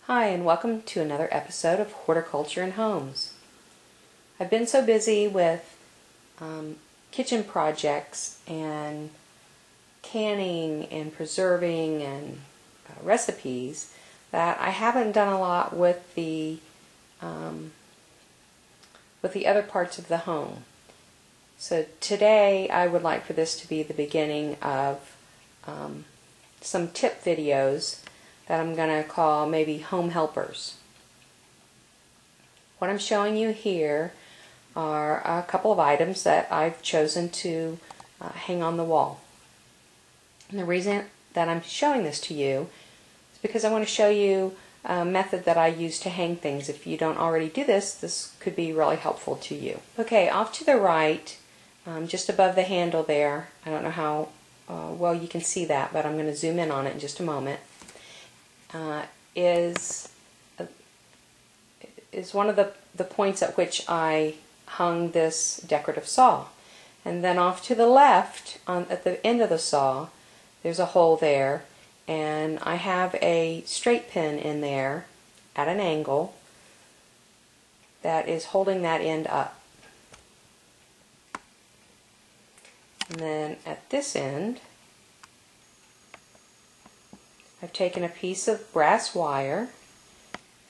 Hi, and welcome to another episode of Horticulture and Homes. I've been so busy with kitchen projects and canning and preserving and recipes that I haven't done a lot with the other parts of the home. So today I would like for this to be the beginning of some tip videos that I'm going to call maybe home helpers. What I'm showing you here are a couple of items that I've chosen to hang on the wall. And the reason that I'm showing this to you is because I want to show you a method that I use to hang things. If you don't already do this, this could be really helpful to you. Okay, off to the right, just above the handle there, I don't know how well you can see that, but I'm going to zoom in on it in just a moment. Is one of the points at which I hung this decorative saw. And then off to the left, at the end of the saw, there's a hole there, and I have a straight pin in there at an angle that is holding that end up. And then at this end, I've taken a piece of brass wire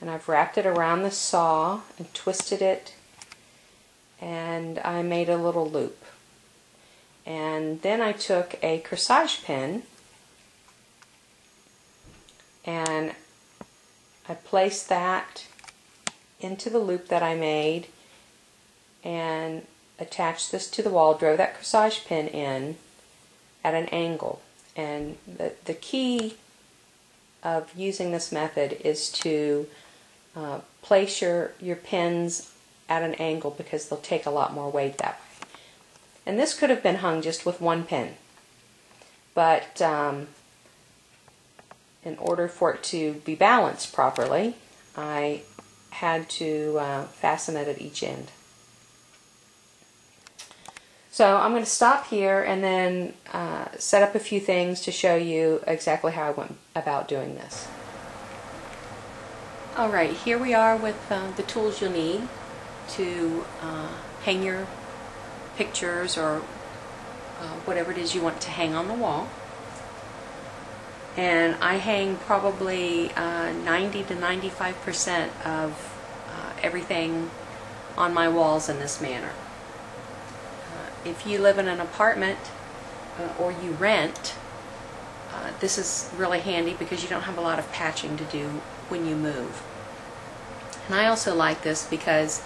and I've wrapped it around the saw and twisted it, and I made a little loop. And then I took a corsage pin and I placed that into the loop that I made and attached this to the wall, drove that corsage pin in at an angle. And the key of using this method is to place your pins at an angle, because they'll take a lot more weight that way. And this could have been hung just with one pin, but in order for it to be balanced properly, I had to fasten it at each end. So I'm going to stop here and then set up a few things to show you exactly how I went about doing this. Alright, here we are with the tools you'll need to hang your pictures or whatever it is you want to hang on the wall. And I hang probably 90 to 95% of everything on my walls in this manner. If you live in an apartment or you rent, this is really handy because you don't have a lot of patching to do when you move. And I also like this because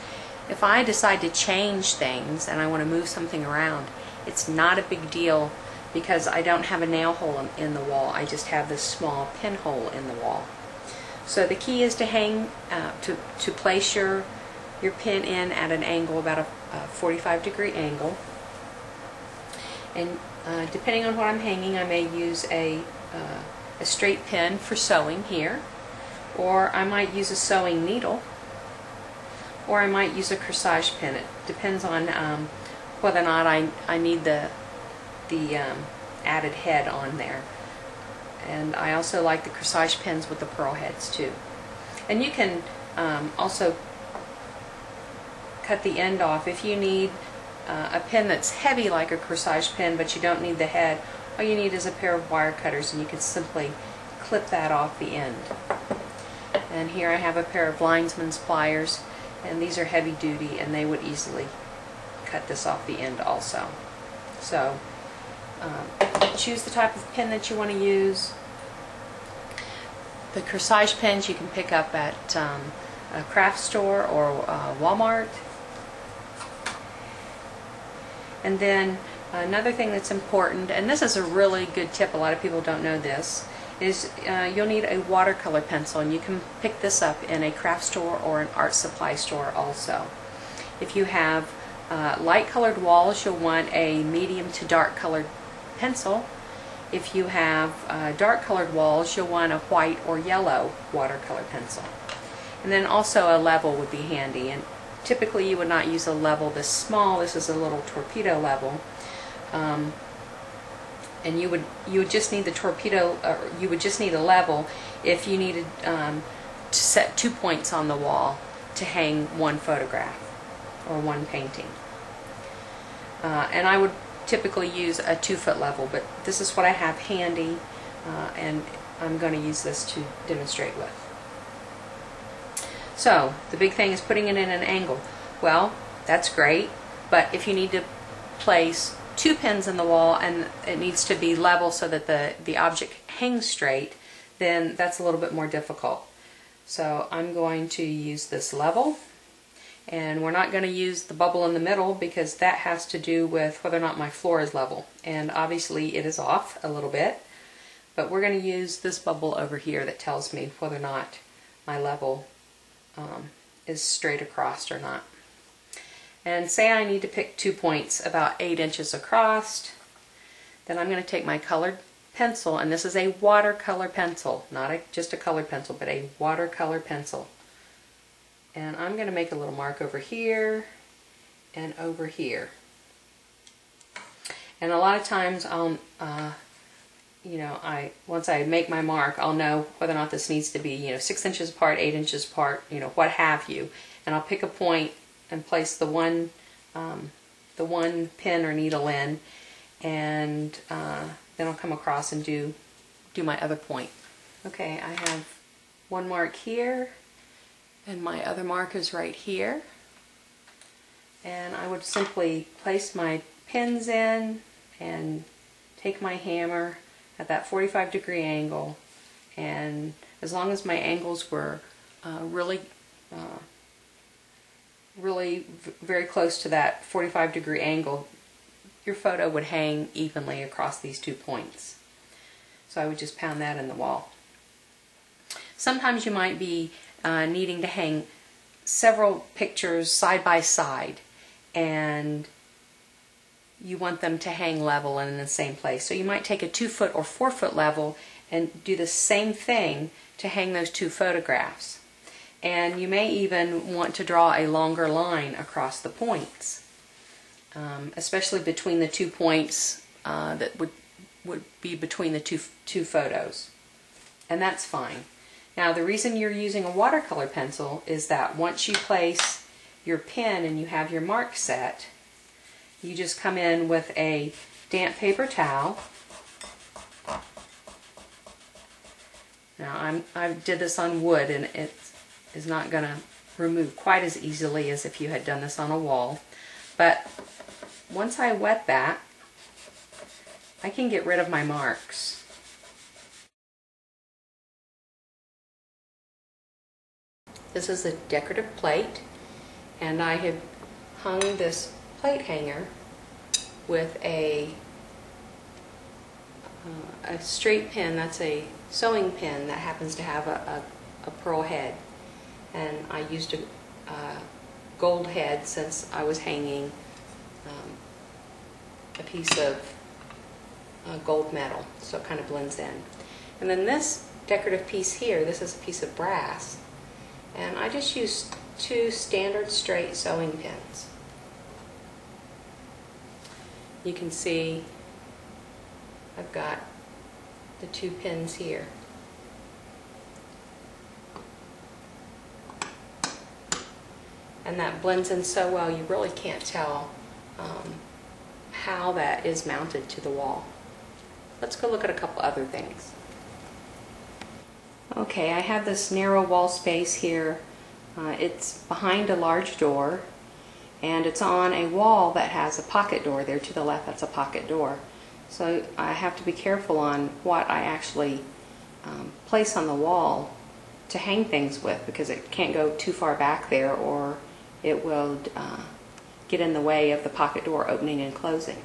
if I decide to change things and I want to move something around, it's not a big deal because I don't have a nail hole in the wall. I just have this small pinhole in the wall. So the key is to hang, to place your pin in at an angle, about a 45-degree angle. And depending on what I'm hanging, I may use a straight pin for sewing here, or I might use a sewing needle, or I might use a corsage pin. It depends on whether or not I need the added head on there. And I also like the corsage pins with the pearl heads too. And you can also cut the end off if you need a pin that's heavy like a corsage pin, but you don't need the head. All you need is a pair of wire cutters, and you can simply clip that off the end. And here I have a pair of linesman's pliers, and these are heavy duty, and they would easily cut this off the end also. So choose the type of pin that you want to use. The corsage pins you can pick up at a craft store or Walmart. And then another thing that's important, and this is a really good tip, a lot of people don't know this, is you'll need a watercolor pencil, and you can pick this up in a craft store or an art supply store also. If you have light colored walls, you'll want a medium to dark colored pencil. If you have dark colored walls, you'll want a white or yellow watercolor pencil. And then also a level would be handy. And typically you would not use a level this small. This is a little torpedo level. And you would just need the torpedo, you would just need a level if you needed to set 2 points on the wall to hang one photograph or one painting. And I would typically use a 2-foot level, but this is what I have handy, and I'm going to use this to demonstrate with. So the big thing is putting it in an angle. Well, that's great, but if you need to place 2 pins in the wall and it needs to be level so that the object hangs straight, then that's a little bit more difficult. So I'm going to use this level, and we're not going to use the bubble in the middle because that has to do with whether or not my floor is level, and obviously it is off a little bit, but we're going to use this bubble over here that tells me whether or not my level is straight across or not. And say I need to pick 2 points about 8 inches across, then I'm going to take my colored pencil, and this is a watercolor pencil, not just a colored pencil, but a watercolor pencil. And I'm going to make a little mark over here and over here. And a lot of times I'll, once I make my mark, I'll know whether or not this needs to be, 6 inches apart, 8 inches apart, what have you. And I'll pick a point and place the one pin or needle in, and then I'll come across and do my other point. Okay, I have one mark here, and my other mark is right here. And I would simply place my pins in and take my hammer at that 45-degree angle, and as long as my angles were really very close to that 45-degree angle, your photo would hang evenly across these 2 points. So I would just pound that in the wall. Sometimes you might be needing to hang several pictures side by side, and you want them to hang level and in the same place. So you might take a 2-foot or 4-foot level and do the same thing to hang those 2 photographs. And you may even want to draw a longer line across the points, especially between the 2 points that would be between the two photos. And that's fine. Now the reason you're using a watercolor pencil is that once you place your pen and you have your mark set, you just come in with a damp paper towel. Now I did this on wood, and it is not going to remove quite as easily as if you had done this on a wall. But once I wet that, I can get rid of my marks. This is a decorative plate, and I have hung this plate hanger with a straight pin. That's a sewing pin that happens to have a pearl head, and I used a gold head since I was hanging a piece of gold metal, so it kind of blends in. And then this decorative piece here, this is a piece of brass, and I just used 2 standard straight sewing pins. You can see I've got the 2 pins here. And that blends in so well you really can't tell how that is mounted to the wall. Let's go look at a couple other things. Okay, I have this narrow wall space here. It's behind a large door, and it's on a wall that has a pocket door there to the left. That's a pocket door. So I have to be careful on what I actually place on the wall to hang things with, because it can't go too far back there or it will get in the way of the pocket door opening and closing.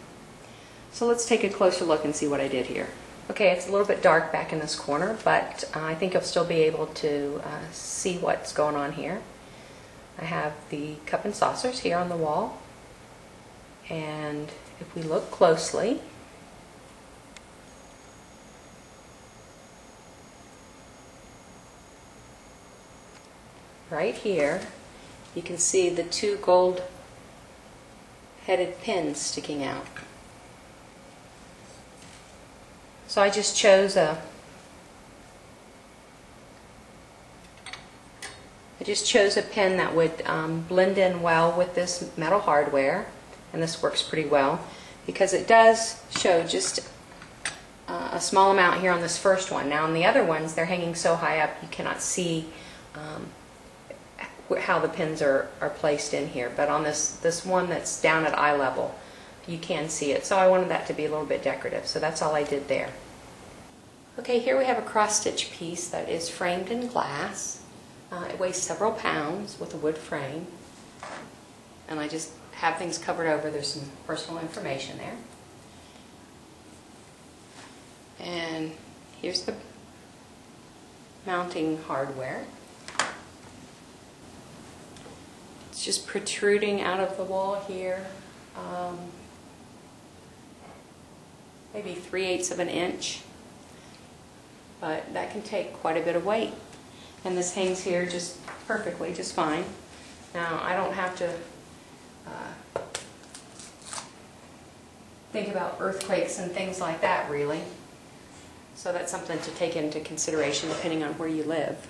So let's take a closer look and see what I did here. Okay, it's a little bit dark back in this corner, but I think you'll still be able to see what's going on here. I have the cup and saucers here on the wall, and if we look closely, right here you can see the 2 gold headed pins sticking out. So I just chose a just chose a pin that would blend in well with this metal hardware, and this works pretty well because it does show just a small amount here on this first one. Now on the other ones, they're hanging so high up you cannot see how the pins are placed in here, but on this one that's down at eye level, you can see it. So I wanted that to be a little bit decorative, so that's all I did there. Okay, here we have a cross-stitch piece that is framed in glass. It weighs several pounds with a wood frame, and I just have things covered over. There's some personal information there. And here's the mounting hardware. It's just protruding out of the wall here, maybe 3/8 of an inch, but that can take quite a bit of weight. And this hangs here just perfectly, just fine. Now I don't have to think about earthquakes and things like that really. So that's something to take into consideration depending on where you live.